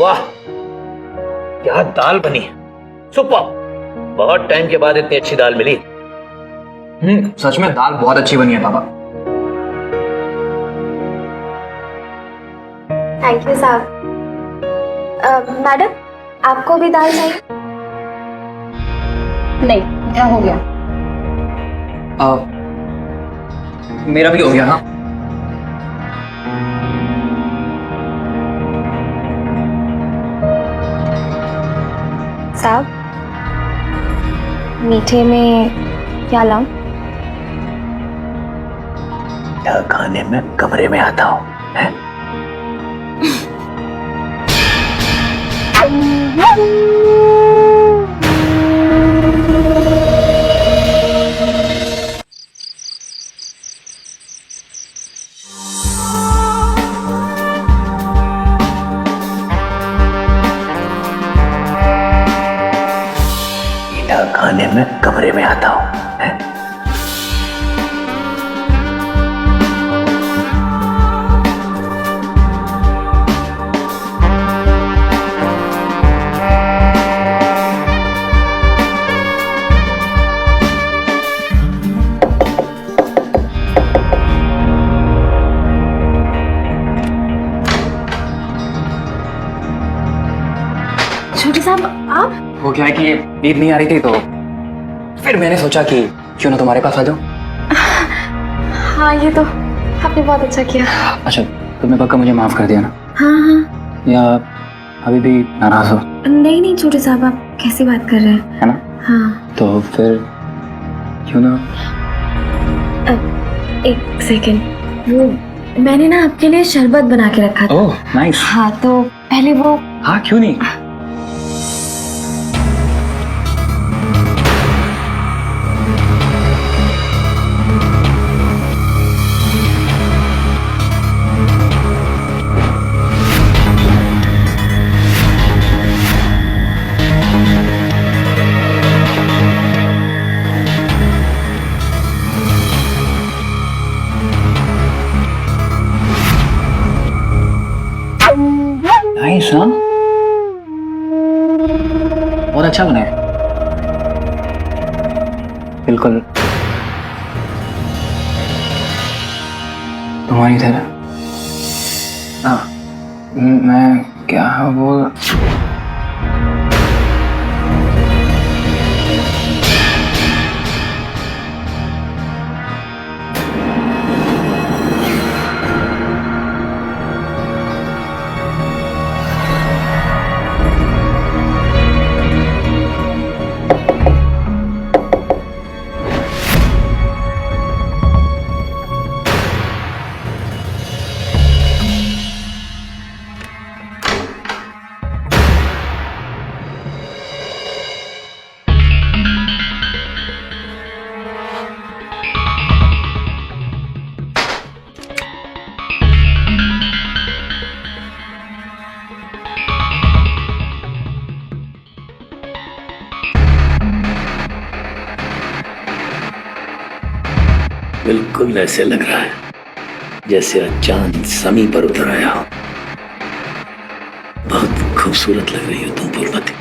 वाह, क्या दाल बनी है, सुपर। बहुत टाइम के बाद इतनी अच्छी दाल मिली। सच में दाल बहुत अच्छी बनी है पापा। थैंक यू साहब। मैडम, आपको भी दाल चाहिए? नहीं, मेरा हो गया। मेरा भी हो गया। हाँ, साहब, मीठे में क्या लाऊं? क्या खाने में कमरे में आता हूँ है? क्या खाने में कमरे में आता हूँ है? छोटे साहब, आप? वो क्या है कि नींद नहीं आ रही थी तो फिर मैंने सोचा कि क्यों ना तुम्हारे पास आ जाऊं। हाँ, ये तो आपने बहुत अच्छा किया। अच्छा, तुमने पक्का मुझे माफ कर दिया ना? हाँ हाँ। या अभी भी नाराज हो? नहीं नहीं छोटे साहब, आप कैसी बात कर रहे हैं? है ना? हाँ। तो फिर क्यों ना। एक सेकेंड, वो मैंने ना आपके लिए शरबत बना के रखा था। Oh nice. हाँ, तो पहले वो। हाँ, क्यों नहीं। नाइस। हाँ, बहुत अच्छा बना है, बिल्कुल तुम्हारी तरह। हाँ, मैं क्या बोल। बिल्कुल ऐसे लग रहा है जैसे आज चांद समी पर उतर आया हो। बहुत खूबसूरत लग रही हो तुम फूलमती।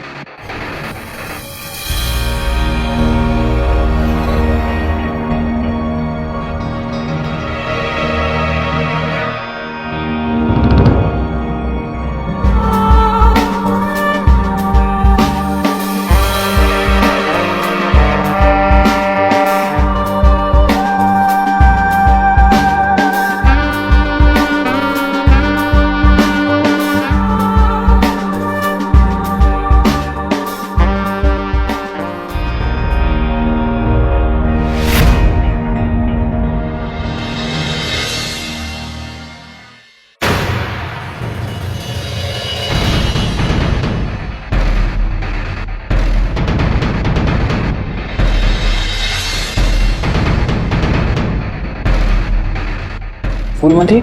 फूलमती,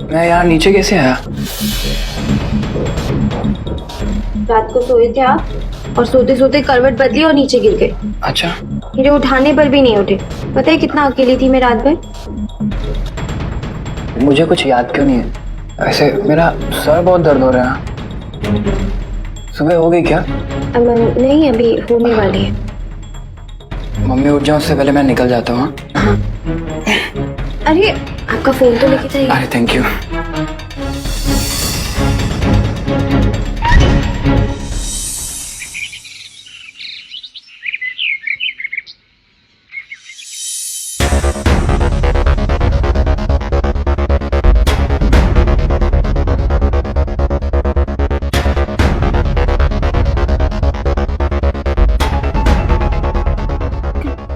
मैं यहाँ नीचे कैसे आया? रात को सोए थे आप और सोते सोते करवट बदली और नीचे गिर गए। अच्छा, मेरे उठाने पर भी नहीं उठे। पता है कितना अकेली थी मैं रात भर? मुझे कुछ याद क्यों नहीं है? ऐसे मेरा सर बहुत दर्द हो रहा है। सुबह हो गई क्या? नहीं, अभी होने वाली है। मम्मी उठ जाओ, उससे पहले मैं निकल जाता हूँ। हाँ? अरे आपका फोन तो लेके जाइए। अरे थैंक यू।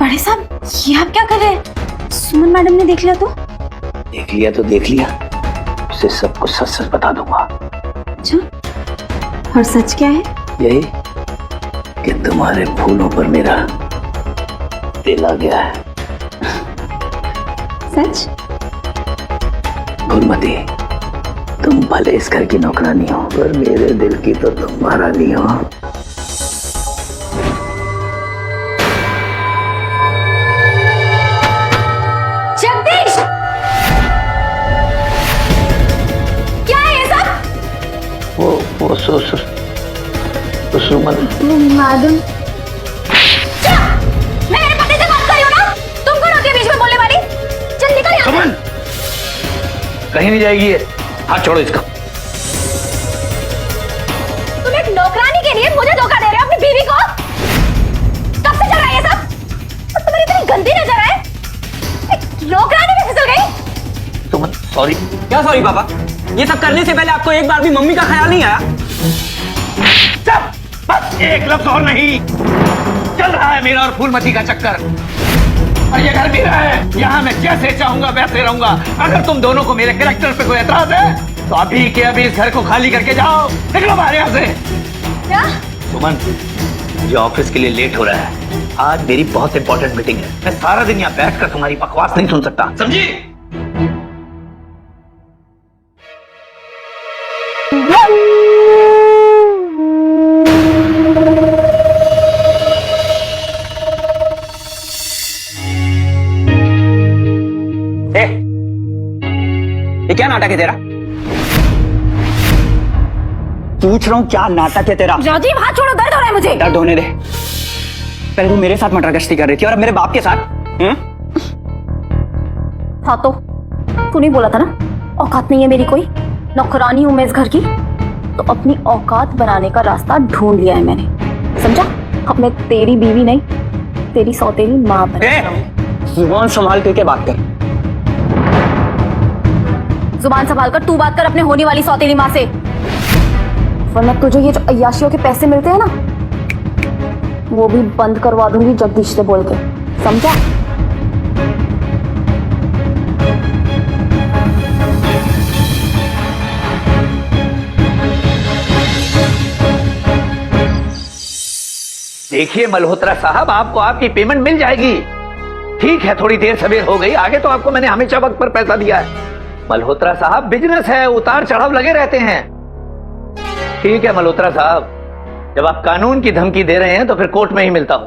बड़े साहब, ये आप क्या कर रहे हैं? सुमन मैडम ने देख लिया तो? देख लिया, उसे सब कुछ सच सच बता दूंगा। अच्छा, और सच क्या है? यही कि तुम्हारे फूलों पर मेरा दिल आ गया है। सच? फूलमती, तुम भले इस घर की नौकरानी हो, पर मेरे दिल की तो तुम महारानी हो। जगदीश, क्या है ये सब? वो सुमन मैडम, मैं मेरे पति से बात कर रही हूँ ना, तुम कौन होती है बीच में बोलने वाली? चल निकल यहाँ से। सुमन, कहीं नहीं जाएगी ये। हाथ छोड़ो इसका। तुम एक नौकरानी के लिए मुझे धोखा दे रहे हो अपनी बीवी को? कब से चल रहा है ये सब? और तुम्हारी इतनी गंदी नजर है, एक नौकरानी भी फिसल गई। सुमन सॉरी। क्या सॉरी पापा? ये सब करने से पहले आपको एक बार भी मम्मी का ख्याल नहीं आया? चुप, बस एक लफ्ज और नहीं। चल रहा है मेरा और फूलमती का चक्कर, और ये घर मेरा है। यहाँ मैं जैसे चाहूंगा वैसे रहूंगा। अगर तुम दोनों को मेरे कैरेक्टर पे कोई एतराज है तो अभी के अभी इस घर को खाली करके जाओ। निकलो बाहर यहाँ से। क्या? सुमन, मुझे ऑफिस के लिए लेट हो रहा है। आज मेरी बहुत इंपॉर्टेंट मीटिंग है। मैं सारा दिन यहाँ बैठकर तुम्हारी बकवास नहीं सुन सकता, समझी? ये क्या नाटक है तेरा? पूछ रहा हूँ क्या नाटक है तेरा? राजीव, हाथ छोड़ो, दर्द हो रहा है मुझे। दर्द होने दे। पहले तू मेरे साथ मटर गश्ती कर रही थी और अब मेरे बाप के साथ। हाँ तो तू नहीं बोला था ना औकात नहीं है मेरी कोई, नौकरानी हूं मैं इस घर की? तो अपनी औकात बनाने का रास्ता ढूंढ लिया है मैंने, समझा? अब मैं तेरी बीवी नहीं, तेरी सौतेली माँ बन। जुबान संभाल करके बात कर। जुबान संभाल कर तू बात कर अपने होने वाली सौतेली माँ से, वरना तुझे ये जो अय्याशियों के पैसे मिलते हैं ना, वो भी बंद करवा दूंगी जगदीश से बोल के, समझा? देखिए मल्होत्रा साहब, आपको आपकी पेमेंट मिल जाएगी। ठीक है, थोड़ी देर सवेर हो गई, आगे तो आपको मैंने हमेशा वक्त पर पैसा दिया है। मल्होत्रा साहब, बिजनेस है, उतार चढ़ाव लगे रहते हैं। ठीक है मल्होत्रा साहब, जब आप कानून की धमकी दे रहे हैं तो फिर कोर्ट में ही मिलता हूं।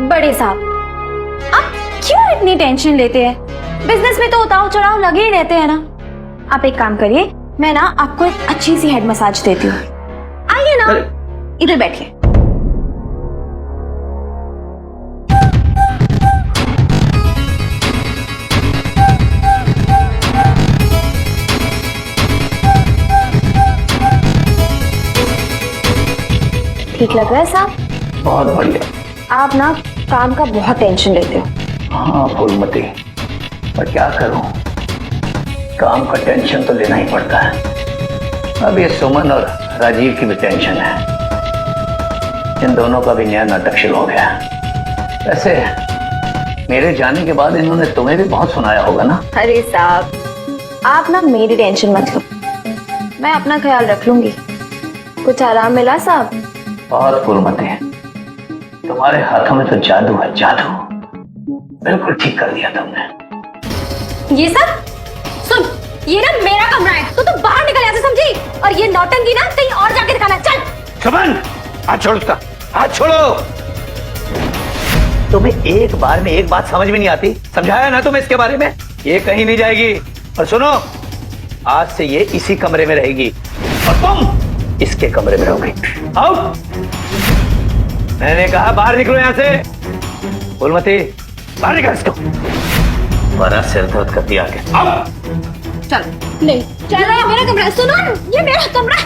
बड़े साहब, आप क्यों इतनी टेंशन लेते हैं? बिजनेस में तो उतार चढ़ाव लगे ही रहते हैं ना। आप एक काम करिए, मैं ना आपको एक अच्छी सी हेड मसाज देती हूँ। आइए ना, इधर बैठिए। ठीक लग रहा है साहब? बहुत बढ़िया। आप ना काम का बहुत टेंशन लेते हो। हाँ फूलमती, पर क्या करूं, काम का टेंशन तो लेना ही पड़ता है। अब ये सुमन और राजीव की भी टेंशन है। इन दोनों का भी नया नाटक शुरू हो गया। वैसे मेरे जाने के बाद इन्होंने तुम्हें भी बहुत सुनाया होगा ना? अरे साहब, आप ना मेरी टेंशन मत लो, मैं अपना ख्याल रख लूंगी। कुछ आराम मिला साहब? और फूलमती, तुम्हारे हाथों में तो जादू है, जादू। बिल्कुल ठीक कर दिया तुमने। ये सब सुन, ये ना मेरा कमरा है, तो तू बाहर निकल यहाँ से, समझी? और ये नौटंकी ना कहीं और जाके दिखाना। चल सुमन, हाथ छोड़ उसका, हाथ छोड़ो। तुम्हें एक बार में एक बात समझ में नहीं आती? समझाया ना तुम्हें इसके बारे में? ये कहीं नहीं जाएगी। और सुनो, आज से ये इसी कमरे में रहेगी और तुम इसके कमरे में रहोगे। आओ, मैंने कहा बाहर निकलो यहां से। फूलमती, बाहर निकल इसको। बड़ा सिर दर्द कर दिया आगे। आओ। चल नहीं, चल ये मेरा कमरा है। सुनो, ये मेरा कमरा है।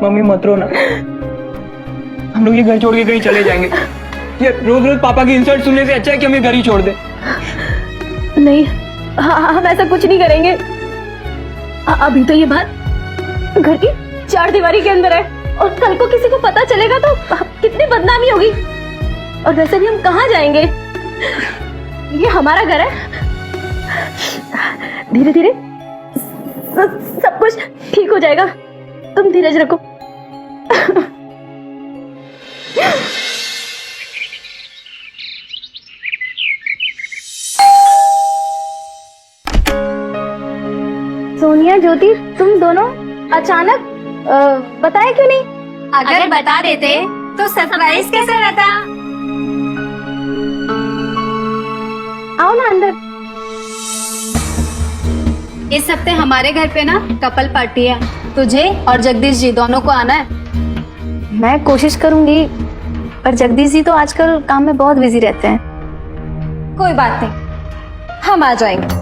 मम्मी मत रो ना, हम लोग ये घर छोड़ के कहीं चले जाएंगे। ये रोज रोज पापा की इंसल्ट सुनने से अच्छा है कि हम ये घर ही छोड़ दें। नहीं, हम ऐसा कुछ नहीं करेंगे। अभी तो ये बात घर की चार दीवारी के अंदर है, और कल को किसी को पता चलेगा तो कितनी बदनामी होगी। और वैसे भी हम कहाँ जाएंगे? ये हमारा घर है। धीरे धीरे सब कुछ ठीक हो जाएगा, तुम धीरज रखो। सोनिया, ज्योति, तुम दोनों अचानक बताया क्यों नहीं? अगर बता देते तो सरप्राइज कैसे रहता? आओ ना अंदर। इस हफ्ते हमारे घर पे ना कपल पार्टी है, तुझे और जगदीश जी दोनों को आना है। मैं कोशिश करूंगी, पर जगदीश जी तो आजकल काम में बहुत बिजी रहते हैं। कोई बात नहीं, हम आ जाएंगे।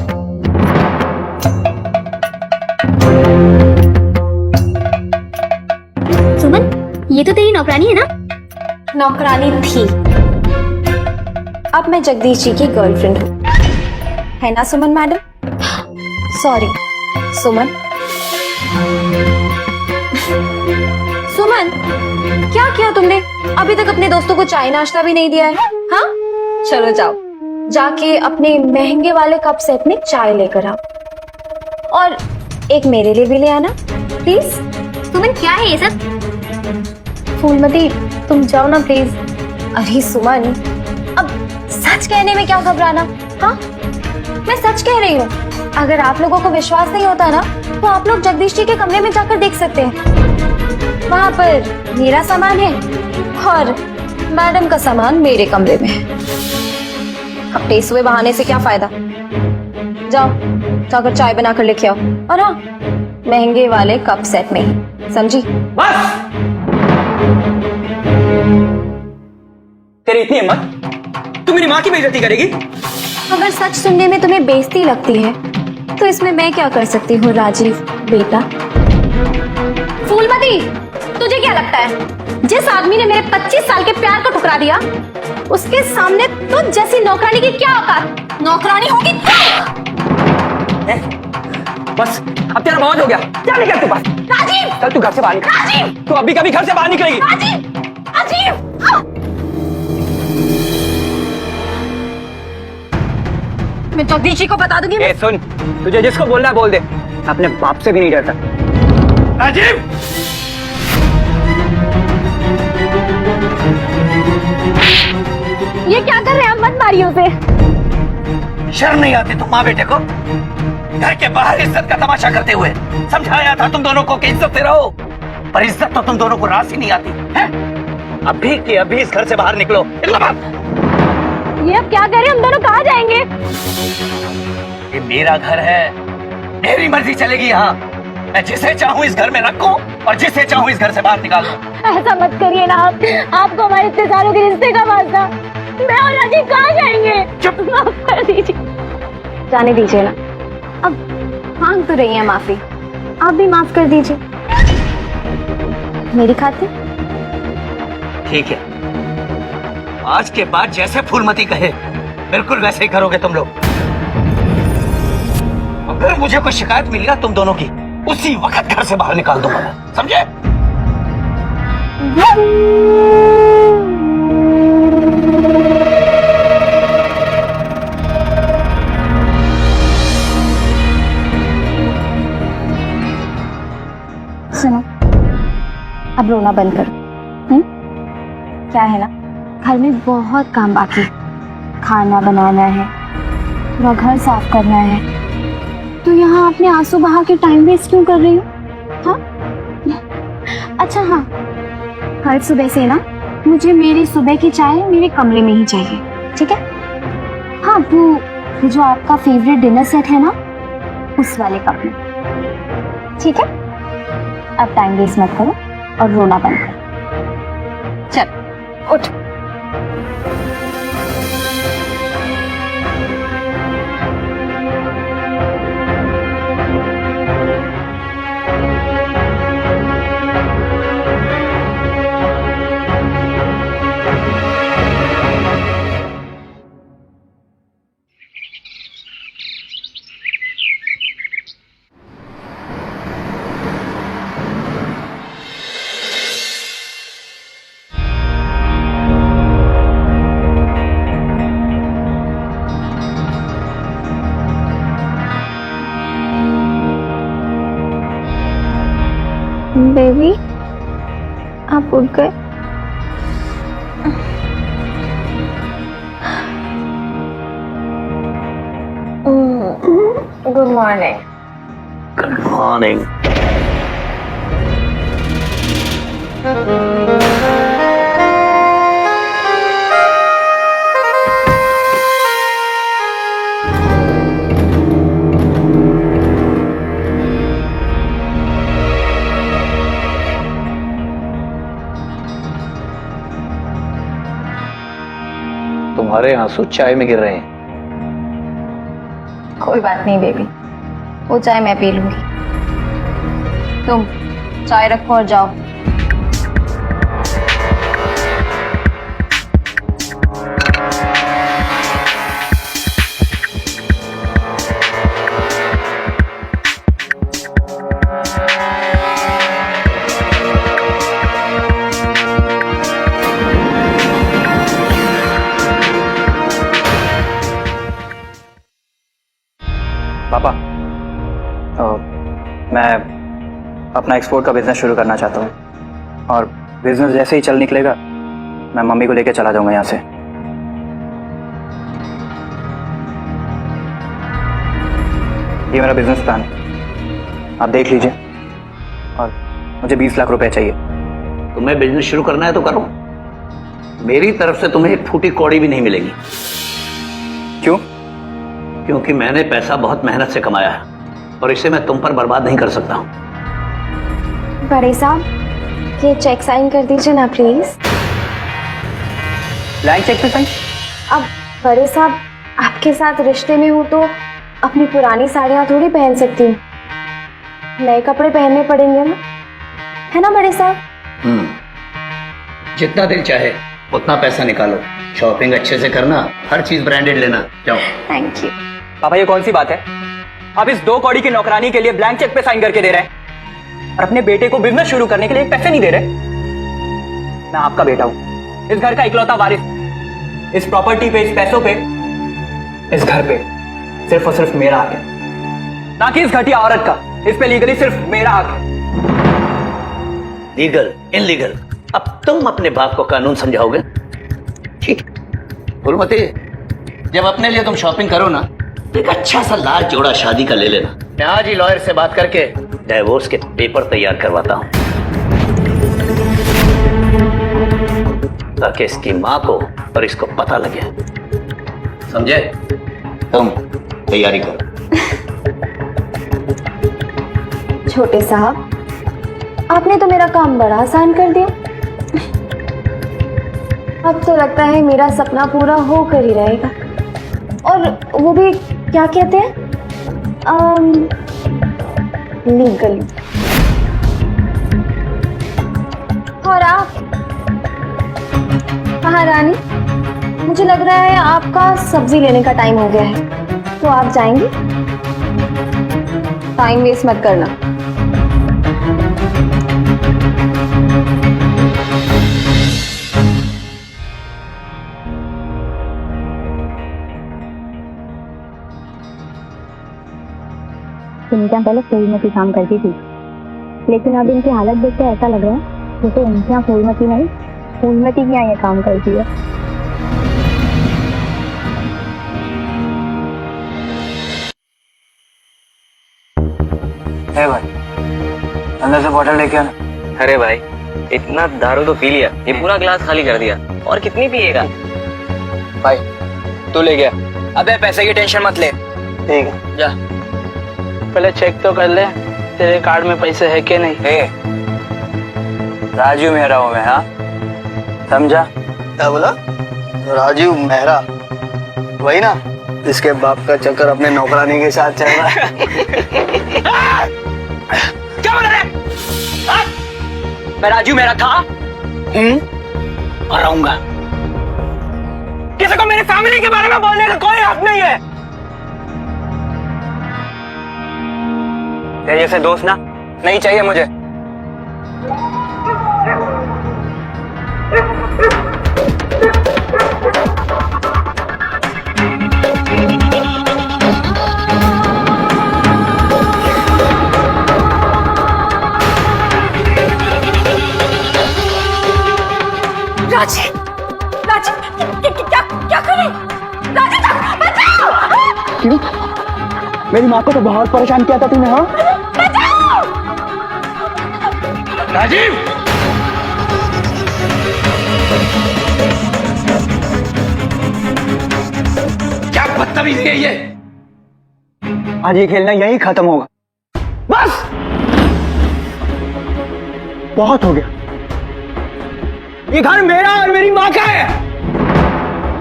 सुमन, ये तो तेरी नौकरानी है ना? नौकरानी थी, अब मैं जगदीश जी की गर्लफ्रेंड हूँ, है ना सुमन मैडम? सॉरी सुमन। सुमन, क्या किया तुमने? अभी तक अपने दोस्तों को चाय नाश्ता भी नहीं दिया है। हाँ, चलो जाओ, जाके अपने महंगे वाले कप सेट में चाय लेकर आओ, और एक मेरे लिए भी ले आना प्लीज। सुमन, क्या है ये सब? फूलमती, तुम जाओ ना प्लीज। अरे सुमन, अब सच कहने में क्या घबराना? हाँ, मैं सच कह रही हूँ। अगर आप लोगों को विश्वास नहीं होता ना, तो आप लोग जगदीश जी के कमरे में जाकर देख सकते हैं। वहाँ पर मेरा सामान है और मैडम का सामान मेरे कमरे में है। अब टेस्ट हुए बहाने से क्या फायदा? जाओ, जाकर चाय बना कर लेके आओ, और हाँ, महंगे वाले कप सेट में ही, समझी? बस, तेरी इतनी हिम्मत, तू मेरी माँ की बेइज्जती करेगी? अगर सच सुनने में तुम्हें बेइज्जती लगती है, तो इसमें मैं क्या कर सकती हूँ राजीव बेटा? फूलमती, तुझे क्या लगता है जिस आदमी ने मेरे 25 साल के प्यार को ठुकरा दिया, उसके सामने तो जैसी नौकरानी की क्या औकात? नौकरानी होगी बस, अब तेरा बहुत हो गया। क्या निकल तू? बस राजीव, चल तू घर से बाहर निकल। राजीव, तू अभी कभी घर से बाहर निकलेगी? राजीव, राजीव। मैं जगदीश जी को बता दूंगी। ए सुन, तुझे जिसको बोलना है बोल दे, अपने बाप से भी नहीं डरता। राजीव, ये क्या कर रहे हैं? मत मारिए उसे। शर्म नहीं आती तुम माँ बेटे को? घर के बाहर इज्जत का तमाशा करते हुए समझाया था तुम दोनों को कि इज्जत से रहो, पर इज्जत तो तुम दोनों को रास ही नहीं आती है। अभी के अभी इस घर से बाहर निकलो। ये अब क्या करें? हम दोनों कहाँ जाएंगे? ये मेरा घर है, मेरी मर्जी चलेगी यहाँ। मैं जिसे चाहूँ इस घर में रखूं और जिसे चाहूँ इस घर से बाहर निकाल दूं। ऐसा मत करिए ना आप, आपको हमारे इतने सालों के रिश्ते का वास्ता। मैं और राजीव कहाँ जाएंगे? चुप। माफ कर दीजिए, जाने दीजिए ना। अब मांग तो रही है माफी, आप भी माफ कर दीजिए मेरी खातिर। ठीक है, आज के बाद जैसे फूलमती कहे बिल्कुल वैसे ही करोगे तुम लोग। अगर मुझे कोई शिकायत मिली ना तुम दोनों की, उसी वक्त घर से बाहर निकाल दूंगा, समझे? अब रोना बंद करो। क्या है ना, घर में बहुत काम बाकी, खाना बनाना है, पूरा घर साफ करना है, तो यहाँ अपने आंसू बहा के टाइम वेस्ट क्यों कर रही हो? हाँ? अच्छा हाँ, कल सुबह से ना मुझे मेरी सुबह की चाय मेरे कमरे में ही चाहिए, ठीक है? हाँ, वो जो आपका फेवरेट डिनर सेट है ना, उस वाले कप में, ठीक है? अब टाइम वेस्ट मत करो और रोना बंद करो। चल उठ। बेबी, आप उठ गए? Good morning. Good morning. तुम्हारे आंसू चाय में गिर रहे हैं। कोई बात नहीं बेबी, वो चाय मैं पी लूंगी। तुम चाय रखो और जाओ। पापा, मैं अपना एक्सपोर्ट का बिजनेस शुरू करना चाहता हूँ और बिजनेस जैसे ही चल निकलेगा मैं मम्मी को लेकर चला जाऊंगा यहाँ से। ये मेरा बिजनेस प्लान है, आप देख लीजिए। और मुझे 20 लाख रुपए चाहिए। तुम्हें बिजनेस शुरू करना है तो करो, मेरी तरफ से तुम्हें एक फूटी कौड़ी भी नहीं मिलेगी। क्यों? क्योंकि मैंने पैसा बहुत मेहनत से कमाया है और इसे मैं तुम पर बर्बाद नहीं कर सकता हूं। बड़े साहब, ये चेक साइन कर दीजिए ना प्लीज। ब्लैंक चेक पे साइन? अब बड़े साहब, आपके साथ रिश्ते में हूँ तो अपनी पुरानी साड़ियाँ थोड़ी पहन सकती हूँ, नए कपड़े पहनने पड़ेंगे ना, है ना बड़े साहब? जितना दिल चाहे उतना पैसा निकालो, शॉपिंग अच्छे से करना, हर चीज ब्रांडेड लेना। जाओ। Thank you. पापा, ये कौन सी बात है? आप इस 2 कौड़ी की नौकरानी के लिए ब्लैंक चेक पे साइन करके दे रहे हैं और अपने बेटे को बिजनेस शुरू करने के लिए एक पैसे नहीं दे रहे। मैं आपका बेटा हूं, इस घर का इकलौता वारिस। इस प्रॉपर्टी पे, इस पैसों पे, इस घर पे सिर्फ और सिर्फ मेरा हक है, ना कि इस घटिया औरत का। इस पे लीगली सिर्फ मेरा हक है। लीगल, इनलीगल, अब तुम अपने बाप को कानून समझाओगे? ठीक, फुलमती, जब अपने लिए तुम शॉपिंग करो ना, एक अच्छा सा लाल जोड़ा शादी का ले लेना। मैं आज ही लॉयर से बात करके डिवोर्स के पेपर तैयार करवाता हूं, ताकि इसकी मां को और इसको पता लगे। समझे? तुम तैयारी करो। छोटे साहब, आपने तो मेरा काम बड़ा आसान कर दिया। अब तो लगता है मेरा सपना पूरा होकर ही रहेगा। और वो भी क्या कहते हैं, लीगल। और आप कहाँ रानी? मुझे लग रहा है आपका सब्जी लेने का टाइम हो गया है, तो आप जाएंगी? टाइम वेस्ट मत करना। सुनीता पहले फूल में भी काम करती थी, लेकिन अब इनकी हालत देख के ऐसा लग रहा है मुझे इनके यहाँ फूलमती नहीं, फूलमती के यहाँ ये काम करती है। भाई अंदर से बॉटल लेके आना। अरे भाई इतना दारू तो पी लिया, ये पूरा ग्लास खाली कर दिया, और कितनी पिएगा? भाई तू ले गया। अबे पैसे की टेंशन मत ले। ठीक है, जा। पहले चेक तो कर ले तेरे कार्ड में पैसे है कि नहीं। राजू मेहरा हूँ मैं, हाँ समझा? क्या बोला? राजीव मेहरा, वही ना इसके बाप का चक्कर अपने नौकरानी के साथ चल रहा है। क्या बोल रहे? मैं राजू मेहरा था और रहूंगा। किसी को मेरी फैमिली के बारे में बोलने का कोई हक नहीं है। तेरे जैसे दोस्त ना नहीं चाहिए मुझे। राजीव, राजीव, क्या कर रहे? राजीव, बचाओ! क्यों? मेरी माँ को तो बहुत परेशान किया था तूने, हाँ? बचाओ! राजीव! क्या बदतमीजी है ये? आज ये खेलना यहीं खत्म होगा। बस बहुत हो गया। ये घर मेरा और मेरी माँ का है,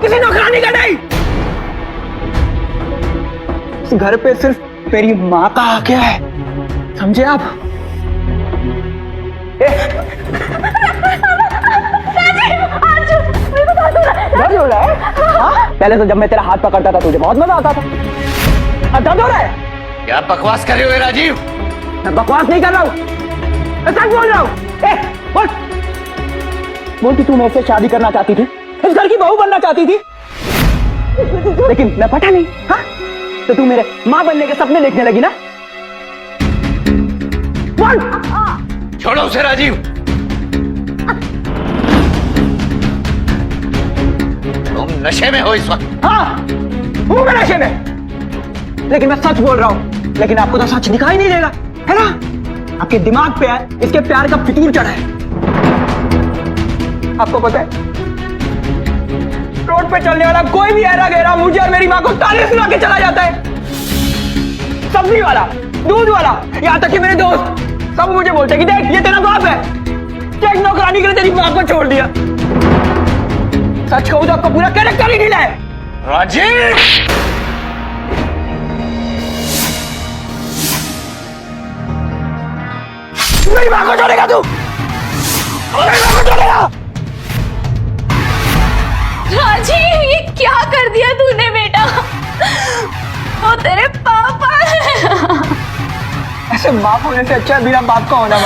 किसी नौकरानी का नहीं। इस घर पे सिर्फ मेरी माँ का हक है, समझे आप? दर्द हो रहा है? हाँ? पहले तो जब मैं तेरा हाथ पकड़ता था तुझे बहुत मजा आता था। अब दर्द हो रहा है? क्या बकवास कर रहे हो राजीव? मैं बकवास नहीं कर रहा हूँ, मैं सच बोल रहा हूँ। बोल कि तू मेरे से शादी करना चाहती थी, इस घर की बहू बनना चाहती थी, लेकिन मैं पटा नहीं। हाँ? तो तू मेरे माँ बनने के सपने देखने लगी ना? बोल। छोड़ो उसे राजीव। तुम नशे में हो इस वक्त। हाँ हूँ मैं नशे में, लेकिन मैं सच बोल रहा हूँ। लेकिन आपको तो सच दिखाई नहीं देगा, है ना? आपके दिमाग पे है इसके प्यार का फितूर चढ़ा है। आपको पता है रोड पे चलने वाला कोई भी ऐरा गहरा मुझे और मेरी माँ को ताने सुना के चला जाता है। सब्जी वाला, दूध वाला, यहाँ तक कि मेरे दोस्त सब मुझे बोलते हैं कि देख ये तेरा बाप है, क्या एक नौकरानी के लिए तेरी माँ को छोड़ दिया। सच कहूं तो आपका पूरा कैरेक्टर ही ढीला है। राजीव! मेरी माँ को छोड़ेगा तू? मेरी माँ को छोड़ेगा? राजीव, ये क्या कर दिया तूने बेटा? वो तेरे पापा है। ऐसे बाप होने से अच्छा बिना बाप का होना।